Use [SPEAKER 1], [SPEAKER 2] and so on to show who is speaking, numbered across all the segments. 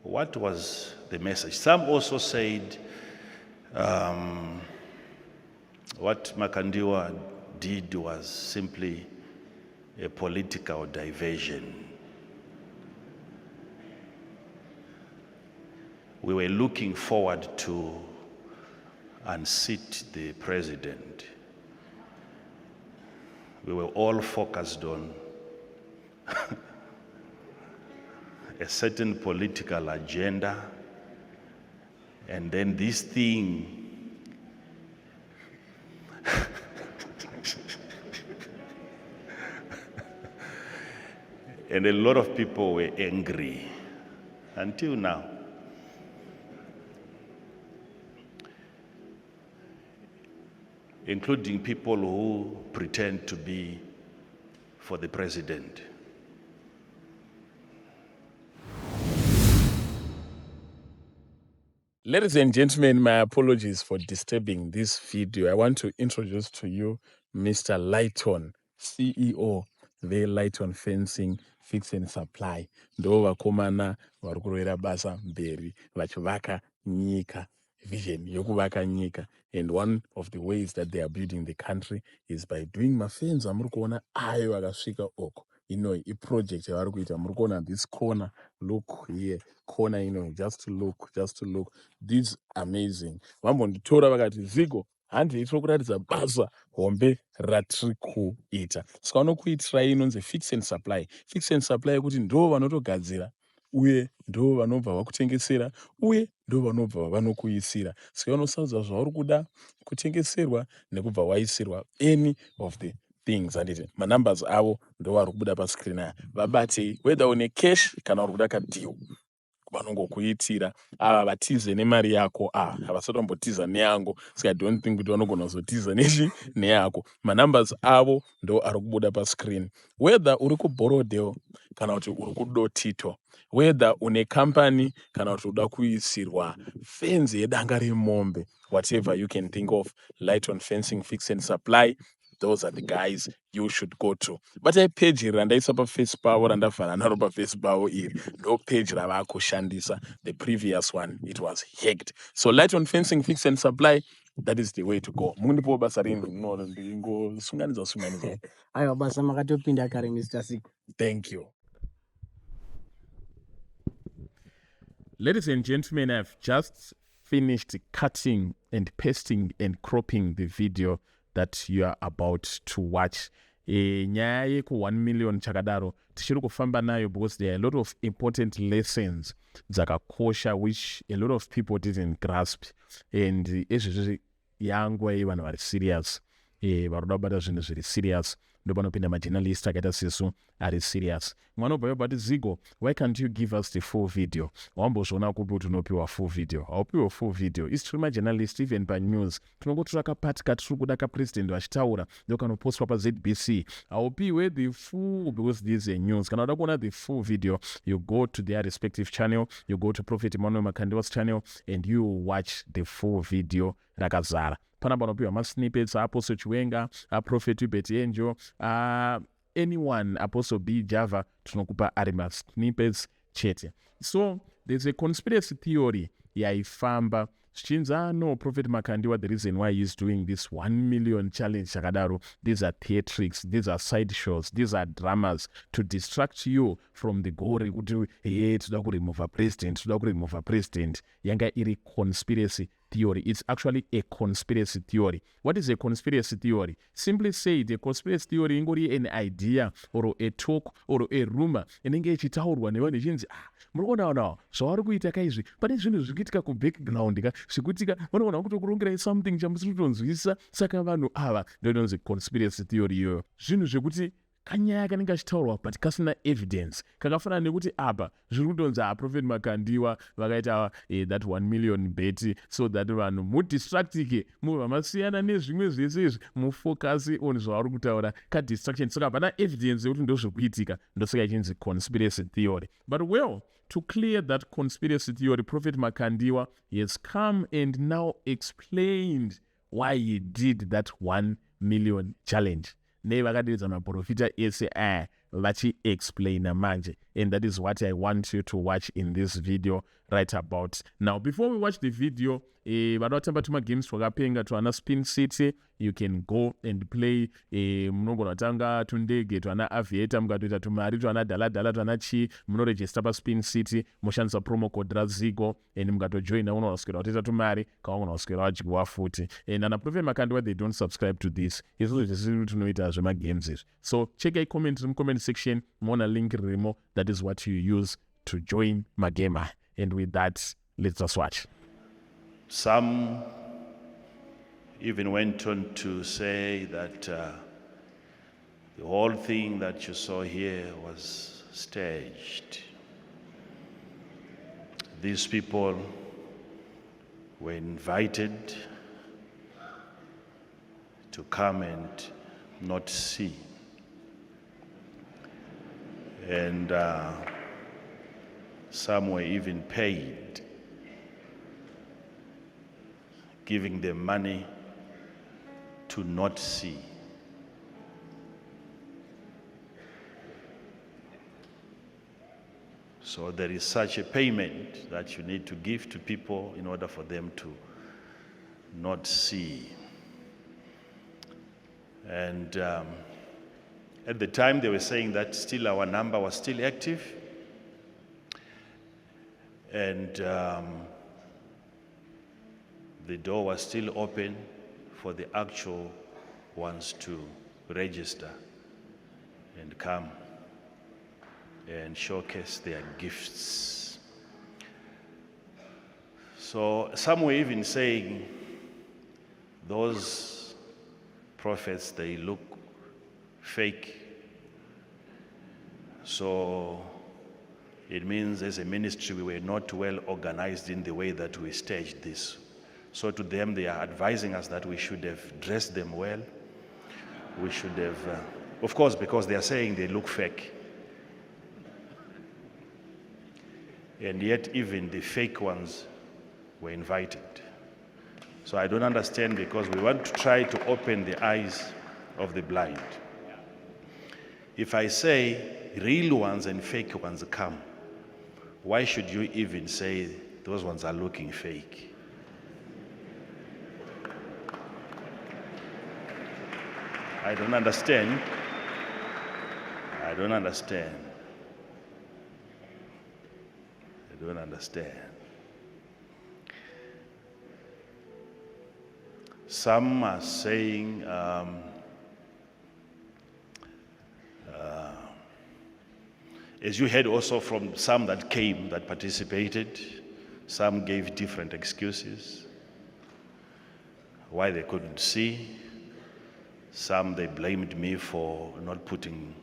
[SPEAKER 1] what was the message? Some also said what Makandiwa did was simply a political diversion. We were looking forward to unseat the president. We were all focused on a certain political agenda, and then this thing and a lot of people were angry until now. Including people who pretend to be for the president.
[SPEAKER 2] Ladies and gentlemen, my apologies for disturbing this video. I want to introduce to you Mr. Lighton, CEO, the Lighton Fencing, Fix and Supply. Ndo vakomana vari kurwera basa mberi vachivaka nyika, vision yokuvaka nyika. And one of the ways that they are building the country is by doing mafenzi amuri kuona ayo akasvika oko. A project yavari kuita muri kuona this corner, look here, corner just to look. This amazing. Vambonditora vakati Zigo handei tiri kuratidza basa hombe ratiri kuita. Saka vanokuitirai inonzi Fix and Supply. Fix and Supply yekuti ndo vanotogadzira uye ndo vanobva vakutengesera uye ndo vanobva vanokuisira. Saka unosaudza zvauri kuda kutengeserwa nekubva waisirwa any of the things. And manumbers avo ndo vari kubuda pascreen aya. Vabatei whether une cash kana uri kuda kadeal. Vanongokuitira ava vatize nemari yako havasatomboti neyangu. So I don't think kuti vanogona kuzotiza neyako. Manumbers avo ndo ari kubuda pascreen. Whether uri kuBorodale kana kuti uri kuDotito, whether une company kana kuti uda kuisirwa fence yedanga remombe, whatever you can think of, Lighton Fencing, Fix and Supply, those are the guys you should go to. But I page iri randaisa paFacebook randavhara naro paFacebook iri ndo page ravakushandisa. The previous one, it was hacked. So Lighton Fencing, Fix and Supply, that is the way to go. Mundipo basa renyu ndingosunganidza.
[SPEAKER 3] Aiwa basa makatopinda kare Mr. Siko.
[SPEAKER 2] Thank you. Ladies and gentlemen, I've just finished cutting and pasting and cropping the video that you are about to watch. Nyaya yeku 1 million chakadaro tichiri kufamba nayo because there are a lot of important lessons dzakakosha which a lot of people didn't grasp, and izvezvi yanguva yevanhu vari serious, varoda kubata zvinhu zviri serious. Ndo panopinda majournalist akaita sesu ari serious. Mwanobva yobati Zigo, why can't you give us the full video? Wambozviona kupi kuti unopiwa full video? Haupiwa full video. Isi tiri majournalist even panews tinongotora kapati katiri kuda kapresident vachitaura ndo kanopostwa paZBC. Haupiwe the full because this is a news. Kana uda kuona the full video, you go to their respective channel, you go to Prophet Makandiwa's channel and you watch the full video rakazara. Pana panopiwa masnippets, Apostle Chiwenga, Prophet Betty Angel, anyone, Apostle B Java, tunokupa ari snippets chete. So there's a conspiracy theory yaifamba zvichinzi no Prophet Makandiwa, the reason why he's doing this 1 million challenge chakadaro, these are theatrics, these are side shows, these are dramas to distract you from the goal kuti toda kuremova president. Yanga iri conspiracy theory. It's actually a conspiracy theory. What is a conspiracy theory? Simply said, a conspiracy theory ingori an idea or a talk or a rumor inenge ichitaurwa nevanhu ichinzi murikuona zvavari kuita kaizvi pane zvinhu zvikuitika kubackground zvikuitika vanoona kuti kurongerai something chamusiri kutonzwisisa. Saka vanhu ava ndinonzi conspiracy theory iyoyo. Zvinhu zvekuti kanyaya kanenge achitaurwa but kasina evidence, kakafanana nekuti apa zviri kutonzi Prophet Makandiwa vakaita that 1 million bet so that vanhu mudistractike mubva masiyana nezvimwe zvese izvi mufocus on zvavari kutaura kadistraction. Saka hapana evidence yekuti ndozvikuitika, ndosaka ichinzi conspiracy theory. But well, to clear that conspiracy theory, Prophet Makandiwa has come and now explained why he did that 1 million challenge. Nevakadedza maprofita ese vachi-explaina manje. And that is what I want you to watch in this video right about now. Before we watch the video, vadatamba tuma games twakapenga twana Spin City. You can go and play munogona tanga tundege twana aviator mukatoita tumari twana dala twana chi munoregister pa Spin City moshandisa promo code razigo and mukatojoina unonoswera kutoita tumari kaungonoswera wachigwa futi. And ana Prophet Makandiwa, they don't subscribe to this. Izvo zvisiri tunoita zvemagames izvi. So check a comment in the comment section, mona link remo. That is what you use to join Magema. And with that, let's just watch.
[SPEAKER 1] Some even went on to say that the whole thing that you saw here was staged. These people were invited to come and not see. And some were even paid, giving them money to not see. So there is such a payment that you need to give to people in order for them to not see. And at the time they were saying that still our number was still active, and the door was still open for the actual ones to register and come and showcase their gifts. So some were even saying those prophets, they look fake. So it means as a ministry we were not well organized in the way that we staged this. So to them they are advising us that we should have dressed them well. We should have, of course, because they are saying they look fake. And yet even the fake ones were invited. So I don't understand, because we want to try to open the eyes of the blind. If I say real ones and fake ones come, why should you even say those ones are looking fake? I don't understand. I don't understand. I don't understand. Some are saying as you heard also from some that came, that participated, some gave different excuses why they couldn't see. Some, they blamed me for not putting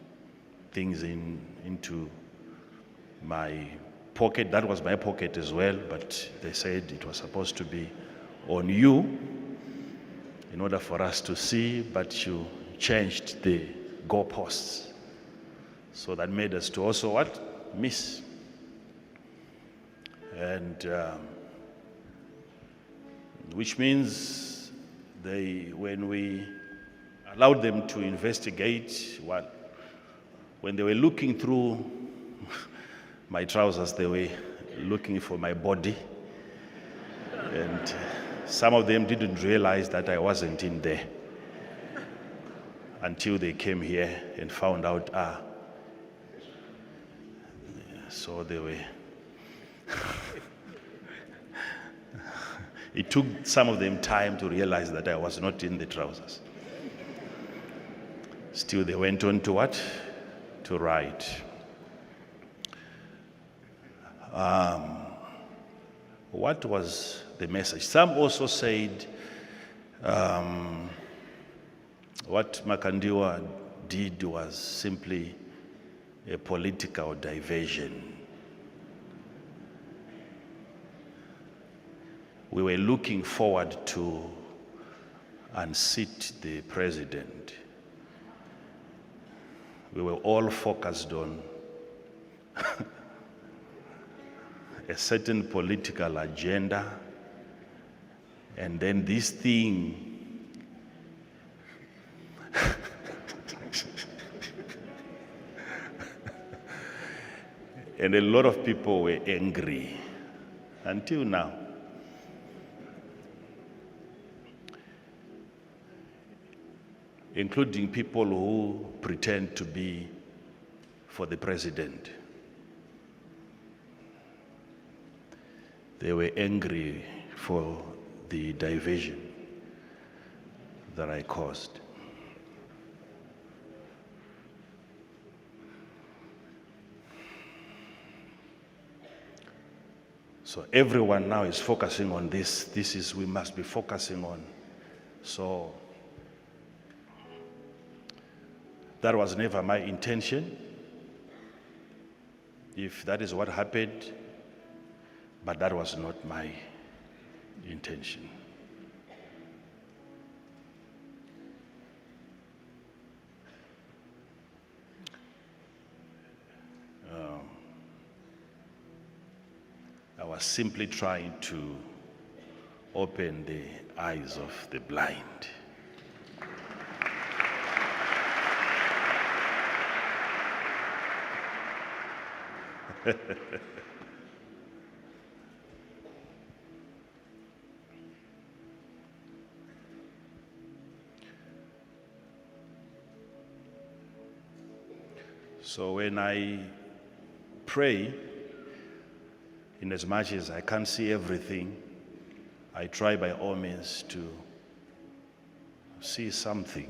[SPEAKER 1] things into my pocket. That was my pocket as well, but they said it was supposed to be on you in order for us to see, but you changed the goalposts. So that made us to also what? Miss. And which means when we allowed them to investigate, when they were looking through my trousers, they were looking for my body. And some of them didn't realize that I wasn't in there until they came here and found out, so they were. It took some of them time to realize that I was not in the trousers. Still, they went on to what? To write. What was the message? Some also said what Makandiwa did was simply a political diversion. We were looking forward to unseat the president. We were all focused on a certain political agenda, and then this thing And a lot of people were angry until now. Including people who pretend to be for the president. They were angry for the diversion that I caused. So everyone now is focusing on this. This is we must be focusing on. So that was never my intention, if that is what happened, but that was not my intention. I was simply trying to open the eyes of the blind. So when I pray, in as much as I can't see everything, I try by all means to see something,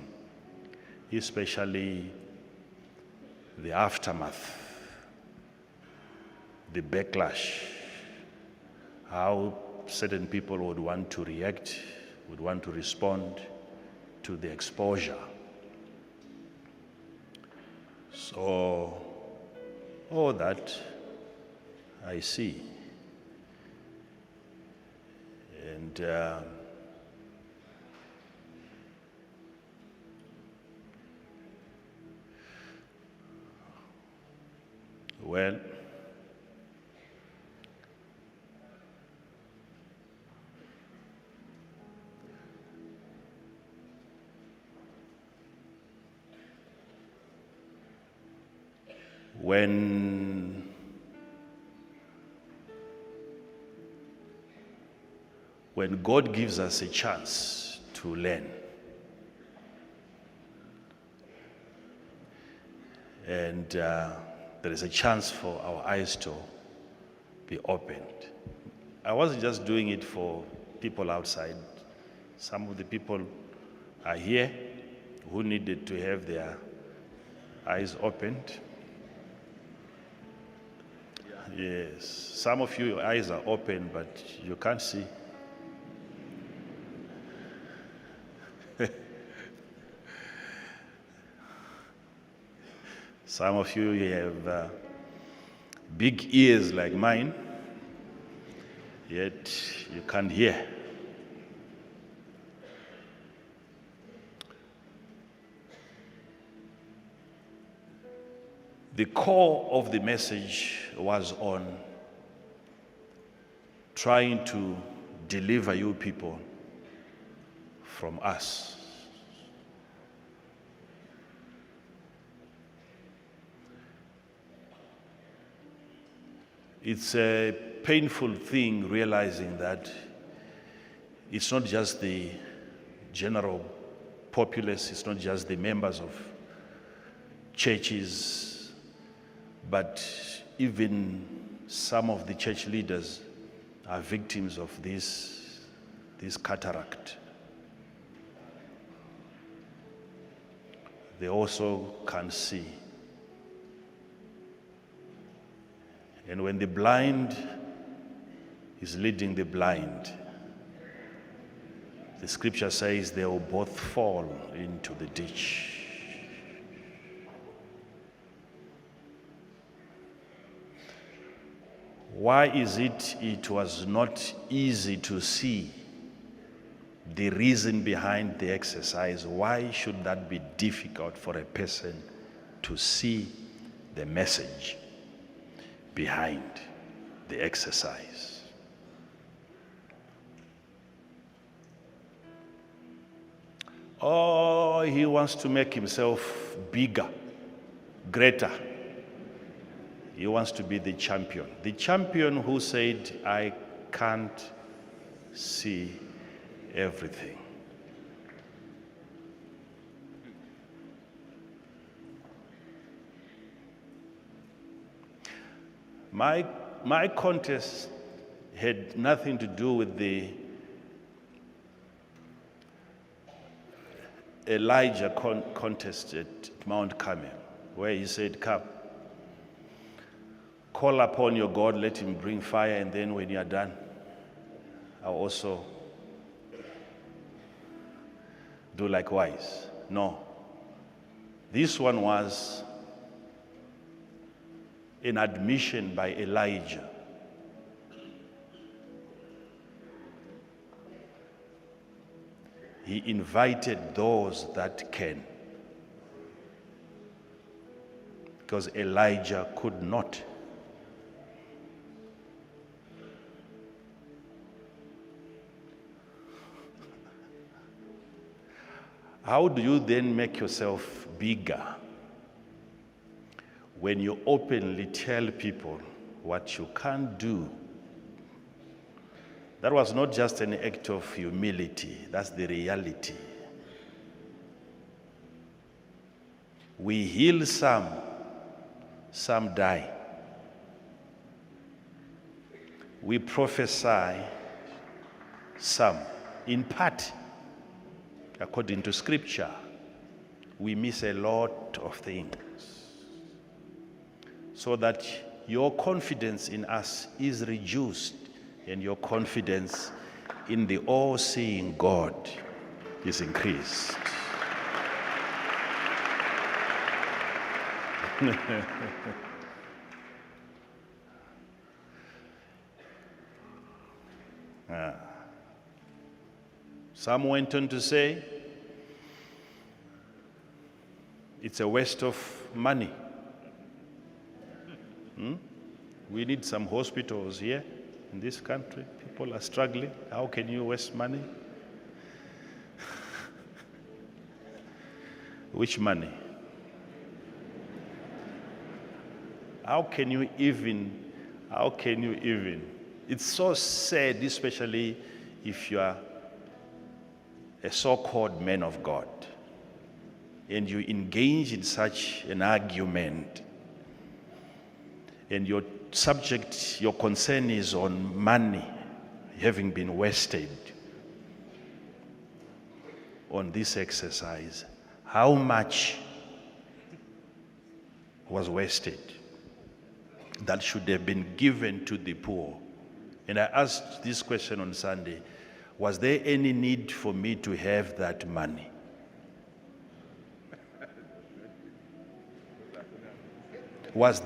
[SPEAKER 1] especially the aftermath, the backlash, how certain people would want to react, would want to respond to the exposure. So, all that I see. And well, when God gives us a chance to learn, and there is a chance for our eyes to be opened. I wasn't just doing it for people outside. Some of the people are here who needed to have their eyes opened. Yes, some of you, your eyes are open, but you can't see. Some of you, you have big ears like mine, yet you can't hear. The core of the message was on trying to deliver you people from us. It's a painful thing realizing that it's not just the general populace, it's not just the members of churches, but even some of the church leaders are victims of this cataract. They also can't see. And when the blind is leading the blind, the scripture says they will both fall into the ditch. Why is it was not easy to see the reason behind the exercise? Why should that be difficult for a person to see the message behind the exercise? Oh, he wants to make himself bigger, greater. He wants to be the champion. The champion who said, I can't see everything. My contest had nothing to do with the Elijah contest at Mount Carmel, where he said, come, call upon your God, let him bring fire, and then when you are done, I'll also do likewise. No. This one was an admission by Elijah. He invited those that can, because Elijah could not. How do you then make yourself bigger when you openly tell people what you can't do? That was not just an act of humility, that's the reality. We heal some die. We prophesy some, in part, according to scripture. We miss a lot of things. So that your confidence in us is reduced, and your confidence in the all-seeing God is increased. Some went on to say, it's a waste of money. We need some hospitals here in this country. People are struggling. How can you waste money? Which money? How can you even? It's so sad, especially if you are a so-called man of God and you engage in such an argument, and your subject, your concern is on money having been wasted on this exercise. How much was wasted that should have been given to the poor? And I asked this question on Sunday, was there any need for me to have that money? Was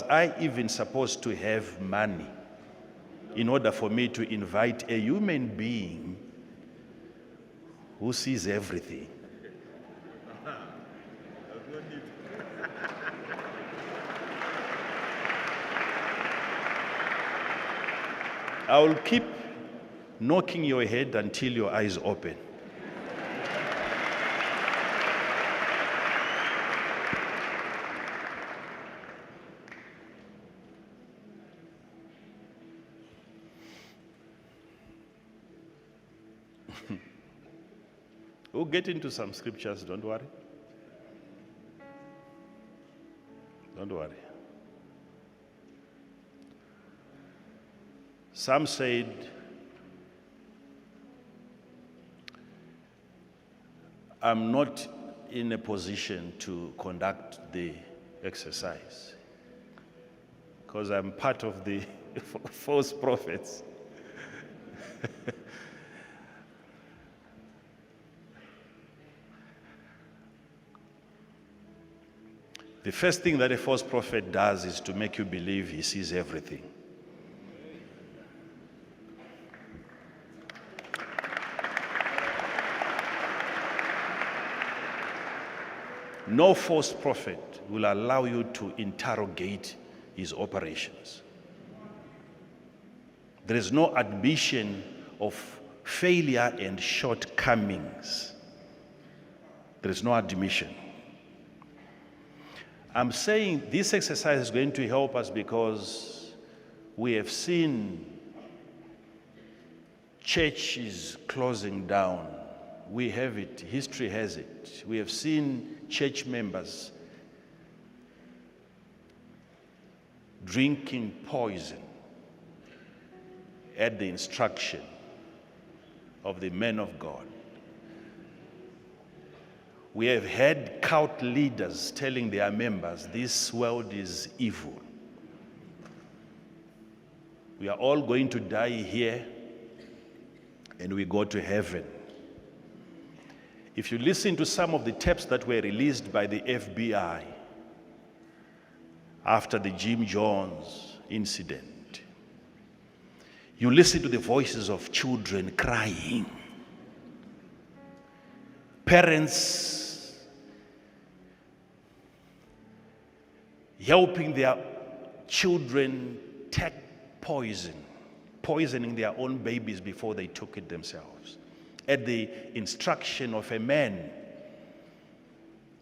[SPEAKER 1] I even supposed to have money in order for me to invite a human being who sees everything? I will keep knocking your head until your eyes open. We'll get into some scriptures, don't worry. Don't worry. Some said, I'm not in a position to conduct the exercise because I'm part of the false prophets. The first thing that a false prophet does is to make you believe he sees everything. No false prophet will allow you to interrogate his operations. There is no admission of failure and shortcomings. There is no admission. I'm saying this exercise is going to help us because we have seen churches closing down. We have it, history has it. We have seen church members drinking poison at the instruction of the men of God. We have had cult leaders telling their members, this world is evil. We are all going to die here and we go to heaven. If you listen to some of the tapes that were released by the FBI after the Jim Jones incident, you listen to the voices of children crying. Parents helping their children take poisoning their own babies before they took it themselves, at the instruction of a man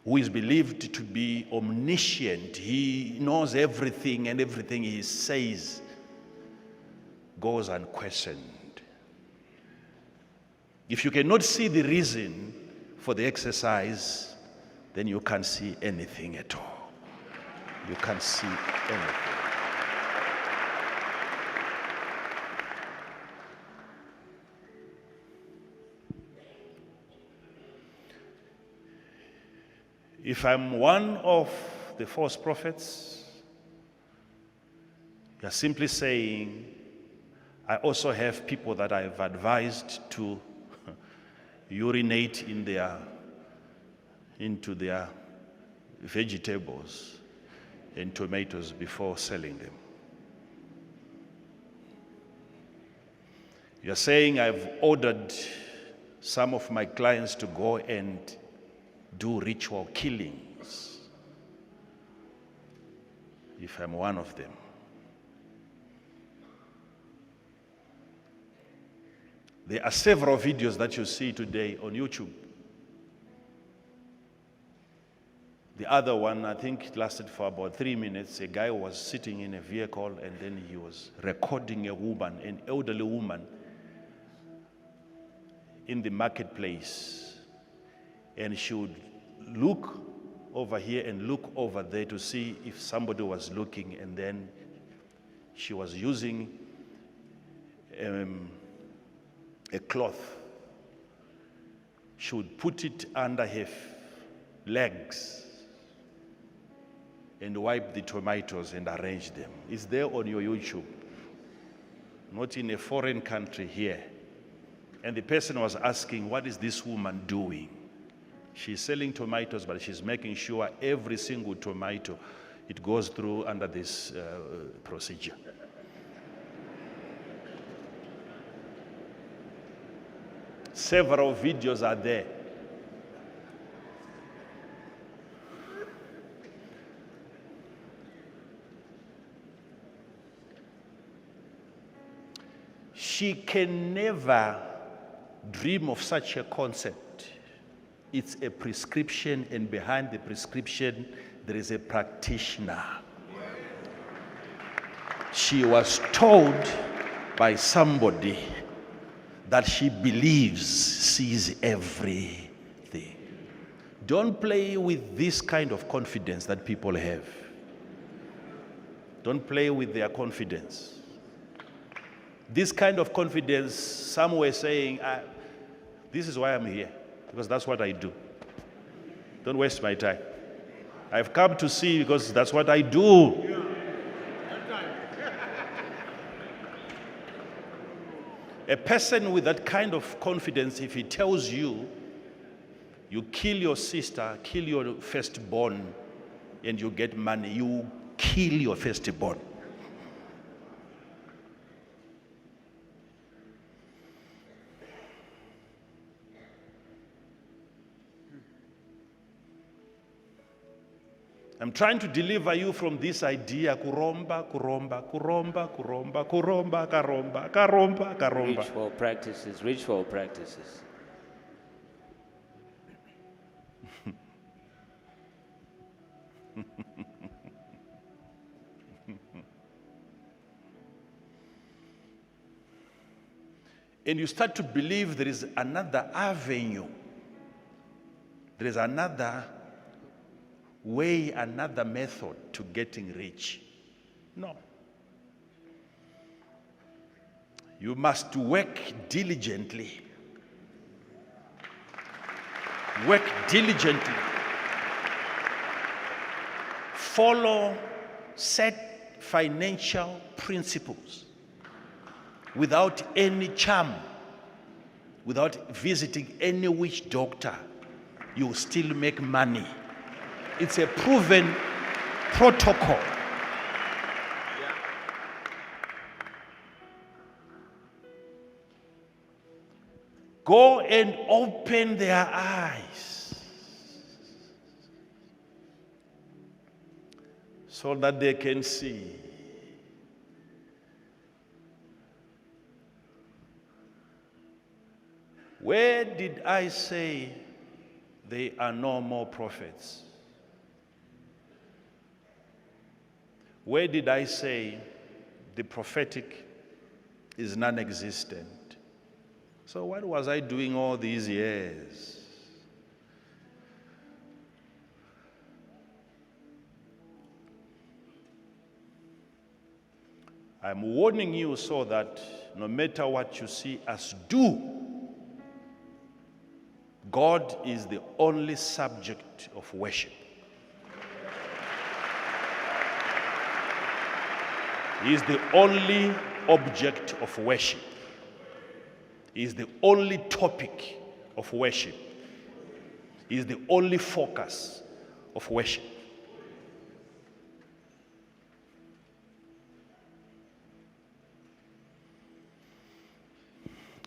[SPEAKER 1] who is believed to be omniscient. He knows everything, and everything he says goes unquestioned. If you cannot see the reason for the exercise, then you can't see anything at all. You can't see anything. If I'm one of the false prophets, you're simply saying, I also have people that I've advised to urinate into their vegetables and tomatoes before selling them. You're saying I've ordered some of my clients to go and do ritual killings, if I'm one of them. There are several videos that you see today on YouTube. The other one, I think it lasted for about 3 minutes. A guy was sitting in a vehicle and then he was recording a woman, an elderly woman, in the marketplace. And she would look over here and look over there to see if somebody was looking, and then she was using a cloth. She would put it under her legs and wipe the tomatoes and arrange them. It's there on your YouTube, not in a foreign country here. And the person was asking, what is this woman doing? She's selling tomatoes, but she's making sure every single tomato, it goes through under this procedure. Several videos are there. She can never dream of such a concept. It's a prescription, and behind the prescription, there is a practitioner. She was told by somebody that she believes, sees everything. Don't play with this kind of confidence that people have. Don't play with their confidence. This kind of confidence, some were saying, this is why I'm here, because that's what I do. Don't waste my time. I've come to see because that's what I do. A person with that kind of confidence, if he tells you, you kill your sister, kill your firstborn, and you get money, you kill your firstborn. I'm trying to deliver you from this idea, kuromba, kuromba, kuromba, kuromba, kuromba, karomba, karomba, karomba.
[SPEAKER 4] Ritual practices, ritual practices.
[SPEAKER 1] And you start to believe there is another avenue. There is another way, another method to getting rich. No. You must work diligently. Work diligently. Follow set financial principles without any charm, without visiting any witch doctor. You will still make money. It's a proven protocol. Go and open their eyes so that they can see. Where did I say there are no more prophets? Where did I say the prophetic is non-existent? So what was I doing all these years? I'm warning you so that no matter what you see us do, God is the only subject of worship. He is the only object of worship. He is the only topic of worship. He is the only focus of worship.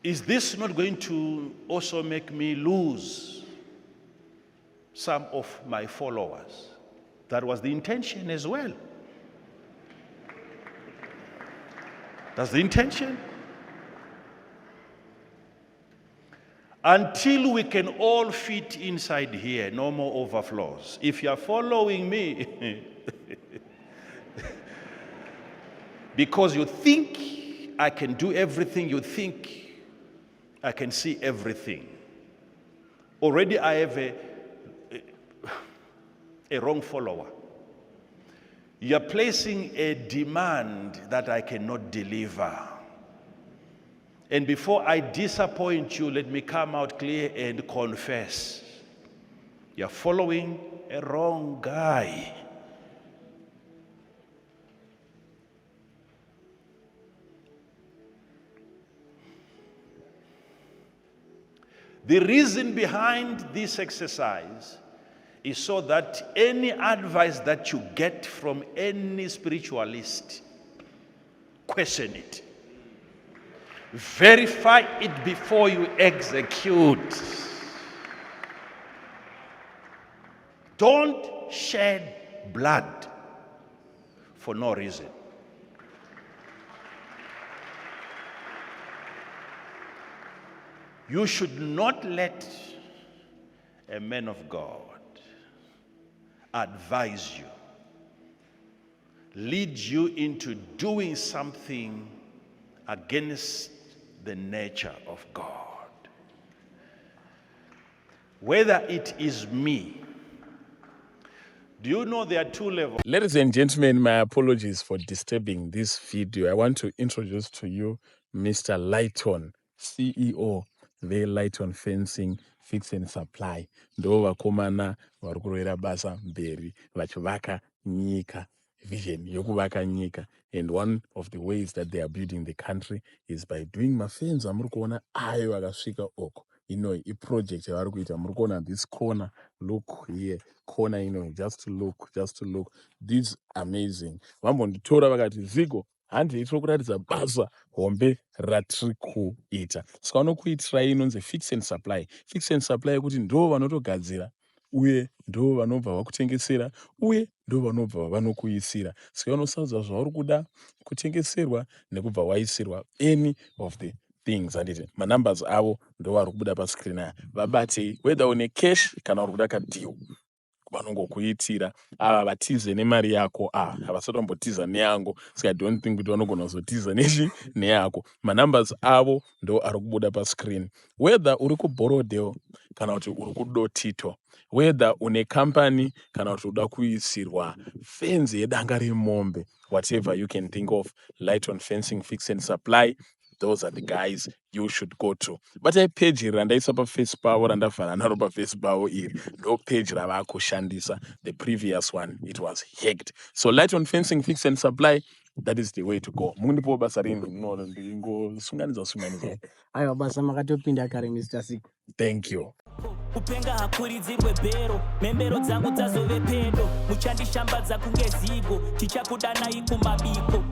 [SPEAKER 1] Is this not going to also make me lose some of my followers? That was the intention as well. That's the intention. Until we can all fit inside here, no more overflows. If you are following me, because you think I can do everything, you think I can see everything. Already I have a wrong follower. You are placing a demand that I cannot deliver. And before I disappoint you, let me come out clear and confess. You're following a wrong guy. The reason behind this exercise is so that any advice that you get from any spiritualist, question it. Verify it before you execute. Don't shed blood for no reason. You should not let a man of God advise you, lead you into doing something against the nature of God. Whether it is me. Do you know there are two levels?
[SPEAKER 2] Ladies and gentlemen, my apologies for disturbing this video. I want to introduce to you Mr. Lighton, CEO, the Lighton Fencing, Fix and Supply. Ndo vakomana vari kurwera basa mberi vachivaka nyika, vision yokuvaka nyika. And one of the ways that they are building the country is by doing mafenzi amuri kuona ayo akasvika oko. Project yavari kuita muri kuona this corner, look here, corner just to look. This amazing. Vambonditora vakati Zigo handei tiri kuratidza basa hombe ratiri kuita. Saka vanokuitirai inonzi Fix and Supply. Fix and Supply yekuti ndo vanotogadzira uye ndo vanobva vakutengesera uye ndo vanobva vanokuisira. Saka vanosaudza zvauri kuda kutengeserwa nekubva waisirwa any of the things. Handiti manumbers avo ndo vari kubuda pascreen aya. Vabatei whether une cash kana uri kuda kadeal. vanongokuitira ava vatize nemari yako havasati vambotiza neyangu, so I don't think kuti vanogona kuzotiza neyako. Manumbers avo ndo ari kubuda pascreen. Whether uri kuborodel kana kuti uri kudotito, whether une company kana kuti uda kuisirwa fence yedanga remombe, whatever you can think of, Light on Fencing Fix and Supply, those are the guys you should go to. But I page iri randaisa paface pavo randavhara naro paface pavo iri ndo page ravakushandisa. The previous one, it was hacked. So Light on Fencing Fix and Supply, that is the way to go. Mundipo basa rinu ndingosunganiza.
[SPEAKER 3] Aiwa basa makatopinda kare Mr. Siku.
[SPEAKER 2] Thank you.
[SPEAKER 5] Kupenga hakuridzirwe bhero, membero dzangu dzazove pedo, muchandishambadza kunge zigo, tichakudanai kumabiko.